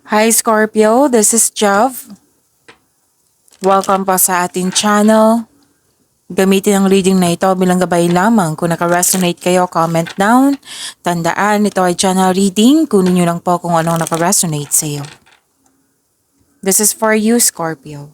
Hi Scorpio, this is Jav. Welcome po sa ating channel. Gamitin ang reading na ito bilang gabay lamang. Kung naka-resonate kayo, comment down. Tandaan, ito ay channel reading. Kunin nyo lang po kung anong naka-resonate sa iyo. This is for you, Scorpio.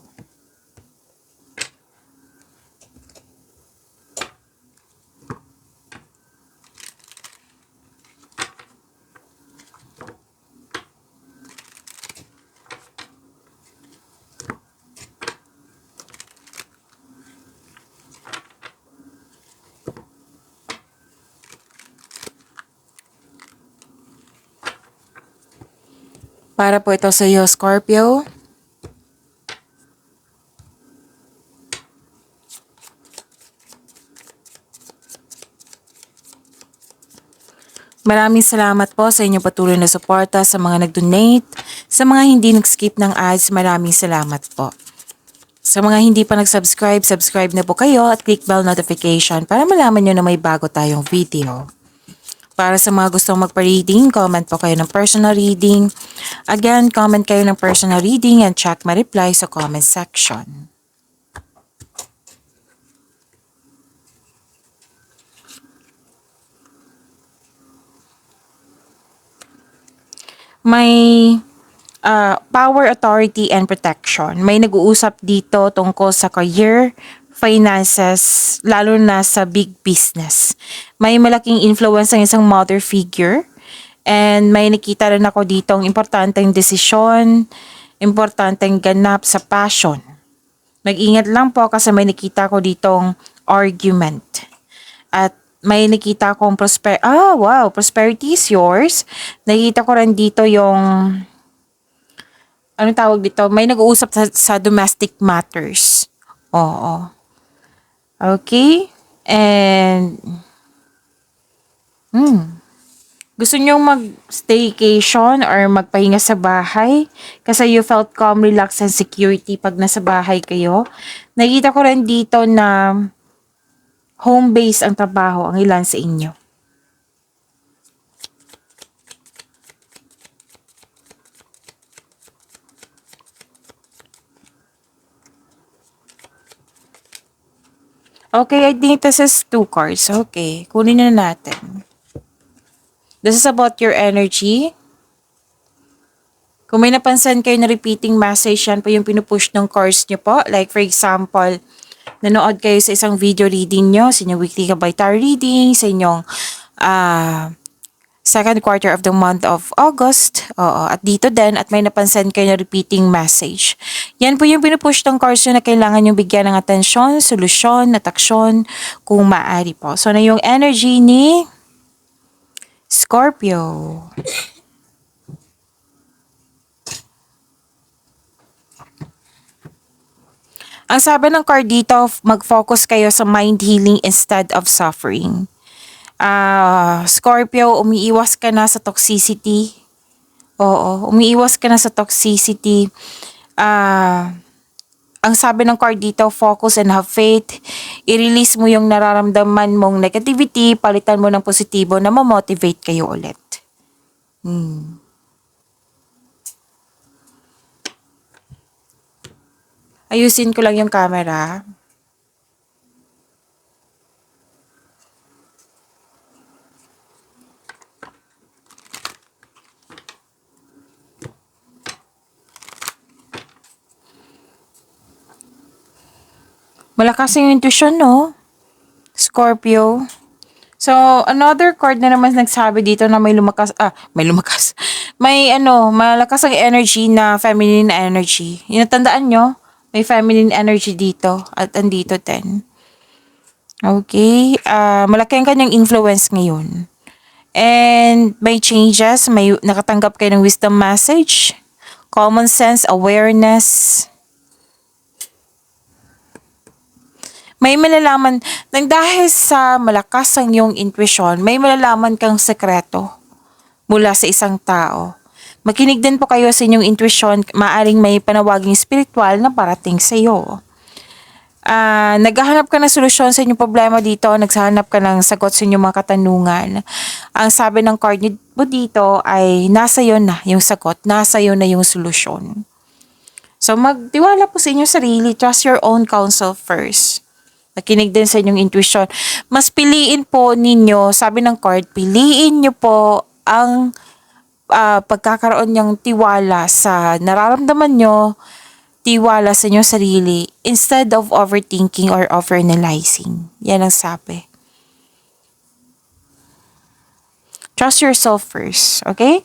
Para po ito sa iyo, Scorpio. Maraming salamat po sa inyong patuloy na suporta sa mga nag-donate. Sa mga hindi nag-skip ng ads, maraming salamat po. Sa mga hindi pa nag-subscribe, subscribe na po kayo at click bell notification para malaman nyo na may bago tayong video. Para sa mga gustong magpa-reading, comment po kayo ng personal reading. Again, comment kayo ng personal reading and check my reply sa comment section. May power, authority, and protection. May nag-uusap dito tungkol sa career, finances, lalo na sa big business. May malaking influence ng isang mother figure. And may nakita rin ako dito ang importanteng desisyon, importanteng ganap sa passion. Mag-ingat lang po kasi may nakita ko ditong argument. At may nakita akong prosperity is yours. Nakita ko rin dito yung anong tawag dito? May nag-uusap sa domestic matters. Oo. Okay? And gusto nyong mag-staycation or magpahinga sa bahay kasi you felt calm, relaxed, and security pag nasa bahay kayo. Nakita ko rin dito na home base ang trabaho ang ilan sa inyo. Okay, I think this is 2 cards. Okay, kunin na natin. This is about your energy. Kung may napansin kayo na repeating message, yan po yung pinupush ng cards nyo po. Like for example, nanood kayo sa isang video reading nyo, sa inyong weekly Gabay Tarot reading, sa inyong second quarter of the month of August. Oo, at dito din, at may napansin kayo na repeating message. Yan po yung pinupush ng cards nyo na kailangan yung bigyan ng atensyon, solusyon, at aksyon kung maaari po. So na yung energy ni Scorpio. Ang sabi ng card dito, mag-focus kayo sa mind healing instead of suffering. Scorpio, umiiwas ka na sa toxicity. Oo, umiiwas ka na sa toxicity. Ang sabi ng card dito, focus and have faith. I-release mo yung nararamdaman mong negativity, palitan mo ng positibo na ma-motivate kayo ulit. Ayusin ko lang yung camera. Malakas yung intuition, no? Scorpio. So, another card na naman nagsabi dito na may lumakas. Malakas ang energy na feminine energy. Yung natandaan nyo, may feminine energy dito at andito din. Okay? Malaki ang kanyang influence ngayon. And may changes, may nakatanggap kayo ng wisdom message, common sense, awareness. May malalaman, nang dahil sa malakas ang iyong intuition, may malalaman kang sekreto mula sa isang tao. Makinig din po kayo sa inyong intuition, maaring may panawaging spiritual na parating sa iyo. Naghahanap ka ng solusyon sa inyong problema dito, naghahanap ka ng sagot sa inyong mga katanungan. Ang sabi ng card mo dito ay nasa iyo na yung sagot, nasa iyo na yung solusyon. So magtiwala po sa inyong sarili, trust your own counsel first. Nakinig din sa inyong intuition. Mas piliin po ninyo, sabi ng card, piliin nyo po ang pagkakaroon niyang tiwala sa nararamdaman nyo, tiwala sa inyong sarili instead of overthinking or overanalyzing. Yan ang sabi. Trust yourself first, okay?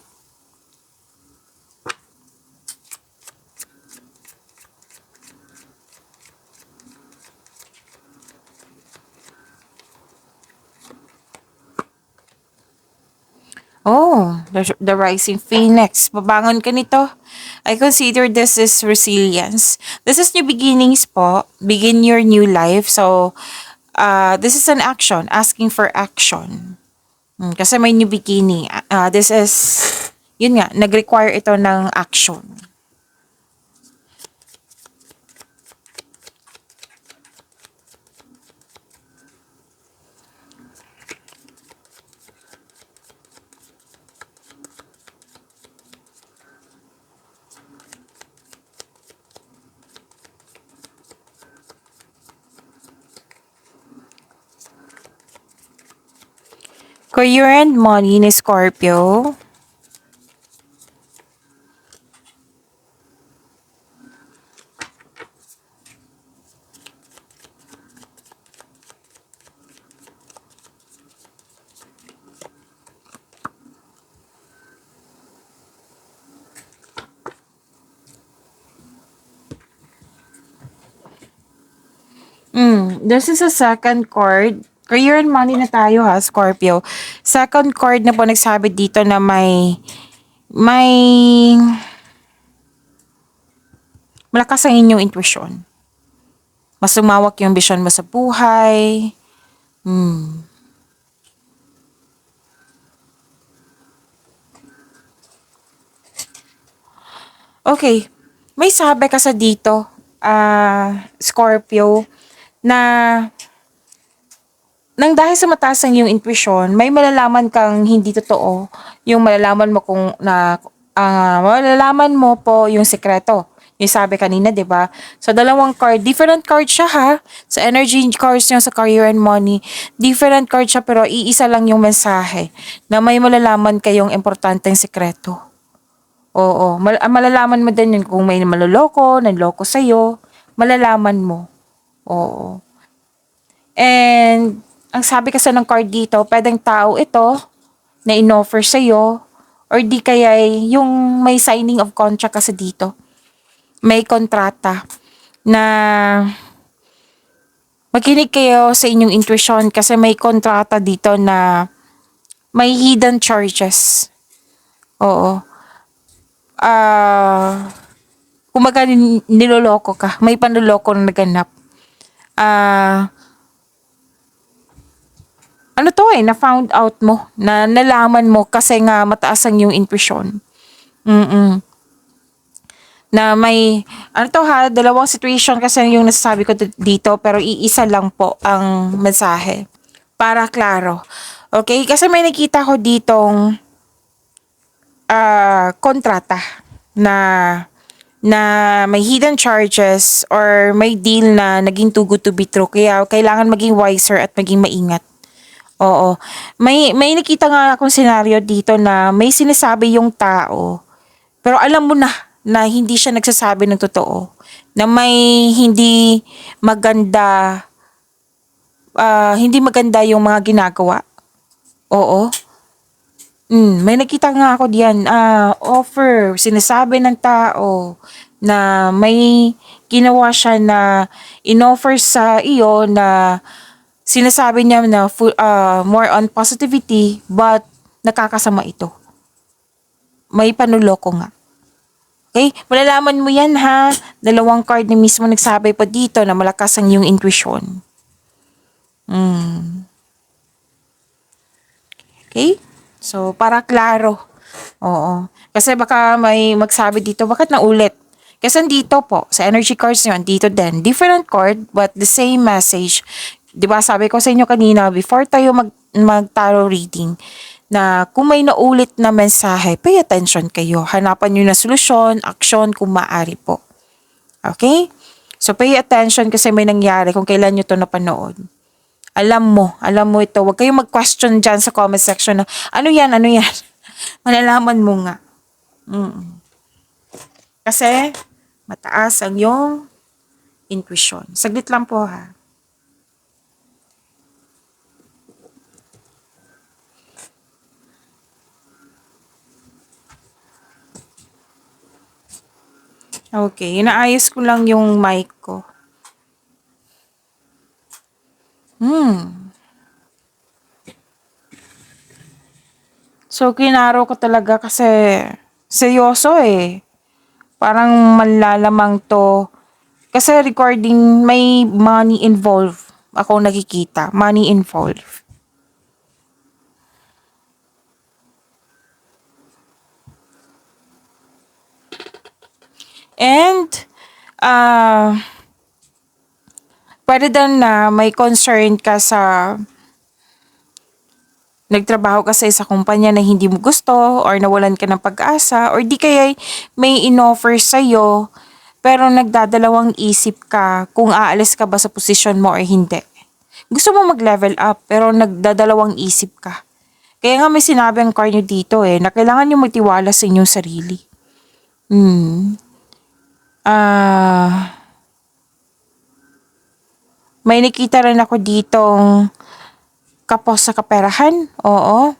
Oh, the rising phoenix. Babangon ka nito. I consider this is resilience. This is new beginnings po. Begin your new life. So, this is an action. Asking for action. Kasi may new beginning. This is, yun nga, nag-require ito ng action. Career and money ni Scorpio. This is a second card. Career and money na tayo ha, Scorpio. Second card na po nagsabi dito na may malakas ang inyong intuition. Mas lumawak yung vision mo sa buhay. Okay. May sabi ka sa dito, Scorpio, na nang dahil sa mataas ang iyong intuition, may malalaman kang hindi totoo. Yung malalaman mo malalaman mo po yung sekreto. Yung sabi kanina, 'di ba? So dalawang card, different card siya ha. Sa energy cards niya sa career and money, different card siya pero iisa lang yung mensahe na may malalaman kayong importanteng sekreto. Oo, malalaman mo din yun kung may nanloloko sa'yo, malalaman mo. Oo. And, ang sabi kasi ng card dito, pwedeng tao ito na in-offer sa'yo or di kaya yung may signing of contract kasi dito. May kontrata na makinig kayo sa inyong intuition kasi may kontrata dito na may hidden charges. Oo. Kumaga niloloko ka. May panloloko na naganap. Ano to na-found out mo, na nalaman mo kasi nga mataas ang yung intuition. Na may, ano to ha, dalawang situation kasi yung nasasabi ko dito, pero iisa lang po ang mensahe. Para klaro. Okay? Kasi may nakita ko ditong kontrata na may hidden charges or may deal na naging too good to be true. Kaya kailangan maging wiser at maging maingat. Oo. May nakita nga akong senaryo dito na may sinasabi yung tao. Pero alam mo na hindi siya nagsasabi ng totoo. Na may hindi maganda yung mga ginagawa. Oo. May nakita nga ako diyan, offer, sinasabi ng tao na may ginawa siya na in-offer sa iyo na sinasabi niya na more on positivity but nakakasama ito. May panuloko nga. Okay? Malalaman mo yan ha. Dalawang card na mismo nagsabi pa dito na malakas ang iyong intuition. Okay? So, para klaro. Oo. Kasi baka may magsabi dito, bakit naulit? Kasi dito po, sa energy cards nyo, dito din. Different card, but the same message. Di ba sabi ko sa inyo kanina, before tayo mag-tarot reading, na kung may naulit na mensahe, pay attention kayo. Hanapan nyo na solusyon, aksyon kung maaari po. Okay? So pay attention kasi may nangyari kung kailan nyo to napanood. Alam mo ito. Huwag kayong mag-question dyan sa comment section na, ano yan? Malalaman mo nga. Kasi, mataas ang yung intuition. Saglit lang po ha. Okay, inaayos ko lang yung mic ko. So, kinaro ko talaga kasi seryoso eh. Parang manlalamang to. Kasi recording, may money involved. Ako nakikita. Money involved. And, pwede din na may concern ka sa nagtrabaho ka sa isang kumpanya na hindi mo gusto or nawalan ka ng pag-asa or di kaya may in-offer sa'yo pero nagdadalawang isip ka kung aalis ka ba sa posisyon mo or hindi. Gusto mo mag-level up pero nagdadalawang isip ka. Kaya nga may sinabi ang card nyo dito na kailangan nyo magtiwala sa inyong sarili. May nakita rin ako ditong kapos sa kaperahan. Oo.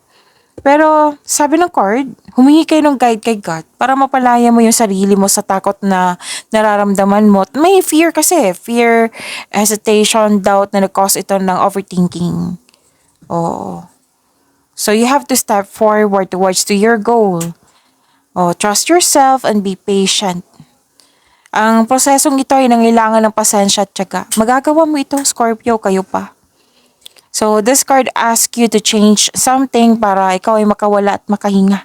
Pero sabi ng card, humingi kayo ng guide kay God para mapalaya mo yung sarili mo sa takot na nararamdaman mo. May fear kasi. Fear, hesitation, doubt na nag-cause ito ng overthinking. Oo. So you have to step forward towards to your goal. Trust yourself and be patient. Ang prosesong ito ay nangailangan ng pasensya at tiyaga. Magagawa mo ito, Scorpio, kayo pa. So, this card asks you to change something para ikaw ay makawala at makahinga.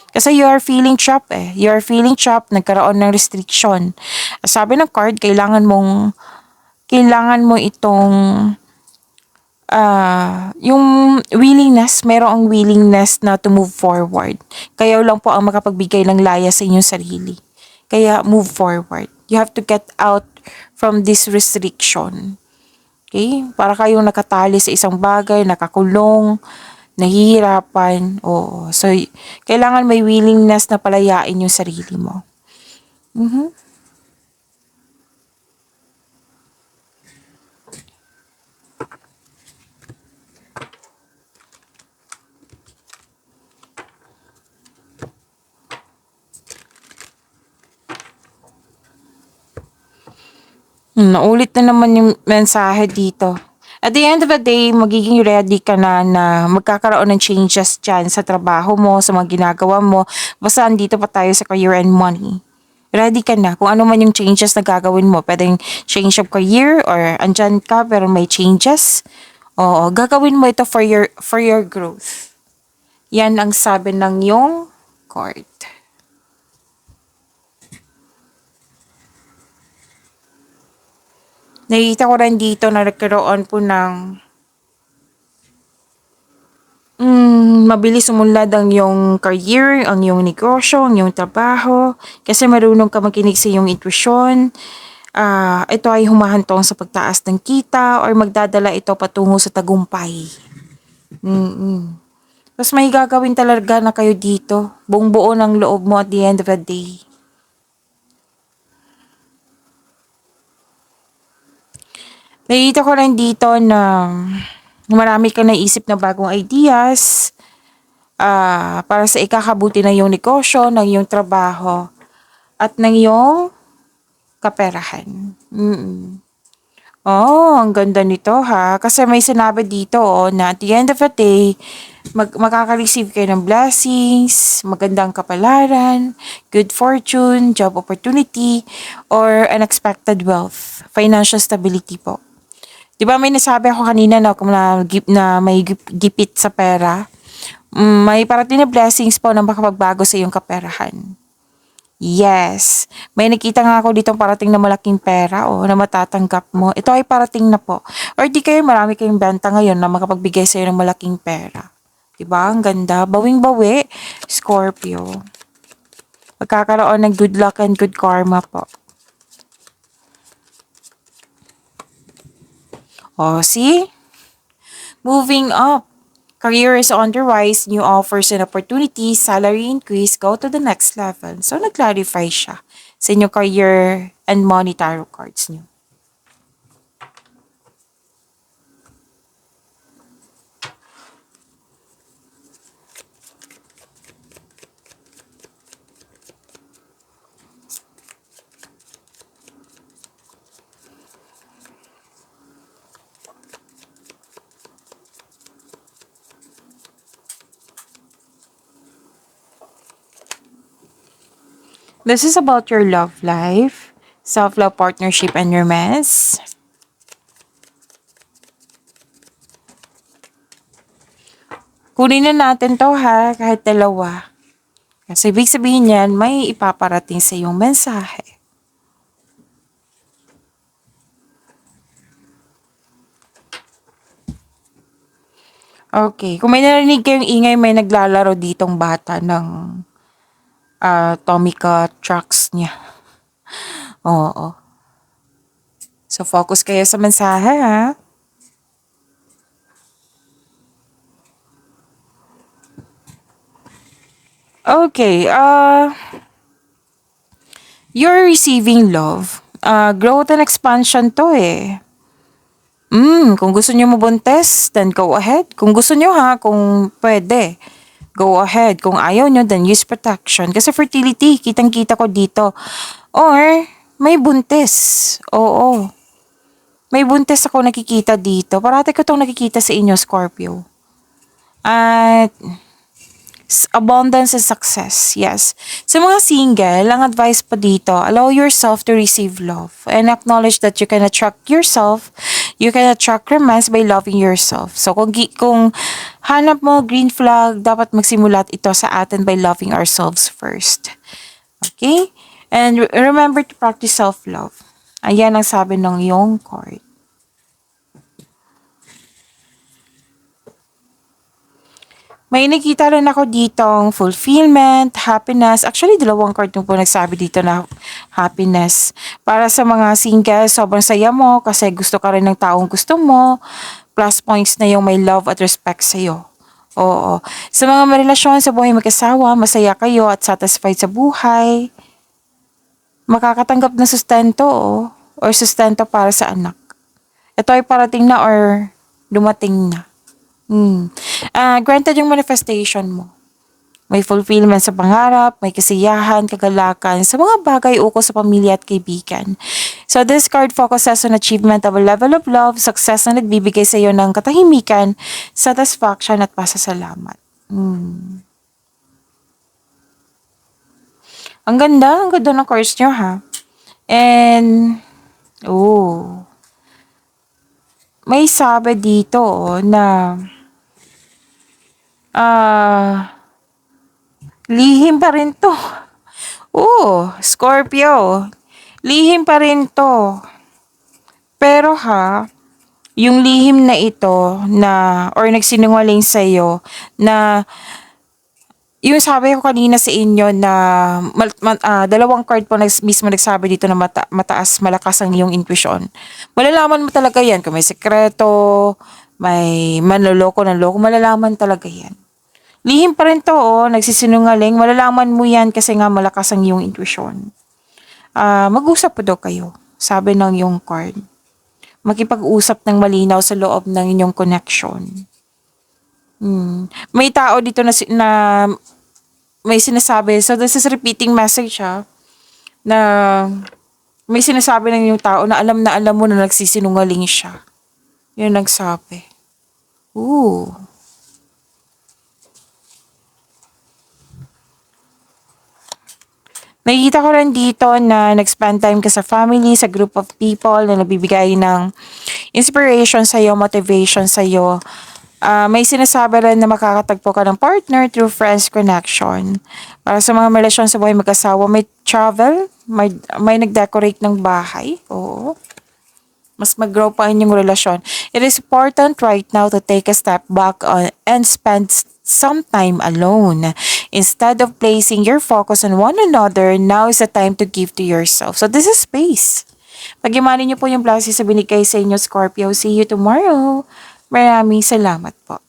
Kasi you are feeling trapped You are feeling trapped, nagkaroon ng restriction. Sabi ng card, kailangan mo itong yung willingness, merong willingness na to move forward. Kayo lang po ang makapagbigay ng laya sa inyong sarili. Kaya move forward. You have to get out from this restriction. Okay? Para kayong nakatali sa isang bagay, nakakulong, nahihirapan. Oo. So, kailangan may willingness na palayain yung sarili mo. Naulit na naman yung mensahe dito. At the end of the day, magiging ready ka na magkakaroon ng changes dyan sa trabaho mo, sa mga ginagawa mo. Basta andito pa tayo sa career and money. Ready ka na. Kung ano man yung changes na gagawin mo. Pwedeng change of career or andyan ka pero may changes. Oo, gagawin mo ito for your growth. Yan ang sabi ng yung card. Nakikita ko rin dito na nagkaroon po ng mabilis umunlad ang iyong career, ang iyong negosyo, ang iyong trabaho. Kasi marunong ka makinig sa iyong intuition. Ito ay humahantong sa pagtaas ng kita or magdadala ito patungo sa tagumpay. Tapos may gagawin talaga na kayo dito. Buong buo ng loob mo at the end of the day. Nakikita ko rin dito na marami ka naisip na bagong ideas para sa ikakabuti ng iyong negosyo, ng iyong trabaho, at ng iyong kaperahan. Ang ganda nito ha. Kasi may sinabi dito na at the end of the day, makaka-receive kayo ng blessings, magandang kapalaran, good fortune, job opportunity, or unexpected wealth, financial stability po. Diba may nasabi ako kanina na may gipit sa pera? May parating na blessings po na makapagbago sa iyong kaperahan. Yes. May nakita nga ako ditong parating na malaking pera o na matatanggap mo. Ito ay parating na po. Or di kayo marami kayong benta ngayon na makapagbigay sa'yo ng malaking pera. Diba? Ang ganda. Bawing-bawi, Scorpio. Magkakaroon ng good luck and good karma po. Oh, see? Moving up. Career is on the rise, new offers and opportunities, salary increase, go to the next level. So, nag-clarify siya sa inyong career and money tarot cards niyo. This is about your love life, self-love, partnership, and romance. Kunin na natin to ha, kahit dalawa. Kasi ibig sabihin yan, may ipaparating sa iyong mensahe. Okay, kung may narinig kayong ingay, may naglalaro ditong bata ng Tomica trucks niya. Oo. So, focus kayo sa mensahe, ha? Okay, you're receiving love. Growth and expansion to eh. Kung gusto niyo mabuntis, then go ahead. Kung gusto niyo ha, kung pwede, go ahead. Kung ayaw niyo, then use protection. Kasi fertility, kitang-kita ko dito. Or, may buntis. Oo. May buntis ako nakikita dito. Parati ko itong nakikita sa inyo, Scorpio. At abundance and success, yes. Sa mga single, ang advice pa dito, allow yourself to receive love and acknowledge that you can attract yourself, you can attract romance by loving yourself. So kung hanap mo green flag, dapat magsimulat ito sa atin by loving ourselves first. Okay? And remember to practice self-love. Ayan ang sabi ng iyong card. May nakita rin ako ditong fulfillment, happiness. Actually, dalawang card po nagsabi dito na happiness. Para sa mga single, sobrang saya mo kasi gusto ka rin ng taong gusto mo. Plus points na yung may love at respect sa'yo. Oo. Sa mga marelasyon sa buhay mag-asawa, masaya kayo at satisfied sa buhay. Makakatanggap ng sustento or sustento para sa anak. Ito ay parating na or dumating na. Granted yung manifestation mo. May fulfillment sa pangarap, may kasiyahan, kagalakan, sa mga bagay ukol sa pamilya at kaibigan. So this card focuses on achievement of a level of love, success na nagbibigay sa iyo ng katahimikan, satisfaction at pasasalamat. Ang ganda ng cards nyo ha. And, may sabi dito na lihim pa rin to. Scorpio. Lihim pa rin to. Pero ha, yung lihim na ito na, or nagsinungaling sa'yo, na, yung sabi ko kanina sa inyo na, dalawang card po mismo nagsabi dito na mataas, malakas ang iyong intuition. Malalaman mo talaga yan. Kung may sekreto, may manloloko ng loko, malalaman talaga yan. Lihim pa rin to, nagsisinungaling. Malalaman mo yan kasi nga malakas ang iyong intuition. Mag-usap po daw kayo, sabi ng iyong card. Makipag-usap ng malinaw sa loob ng inyong connection. May tao dito na may sinasabi. So, this is repeating message na may sinasabi ng inyong tao na alam mo na nagsisinungaling siya. Yun nagsabi. Nakikita ko rin dito na nag-spend time ka sa family, sa group of people na nagbibigay ng inspiration sa'yo, motivation sa'yo. May sinasabi rin na makakatagpo ka ng partner through friends connection. Para sa mga relasyon sa buhay mag-asawa, may travel, may nag-decorate ng bahay. Oo. Mas mag-grow pa inyong relasyon. It is important right now to take a step back and spend some time alone. Instead of placing your focus on one another, now is the time to give to yourself. So this is space. Pag-imanin niyo po yung blessings sa binigay sa inyo, Scorpio. See you tomorrow. Maraming salamat po.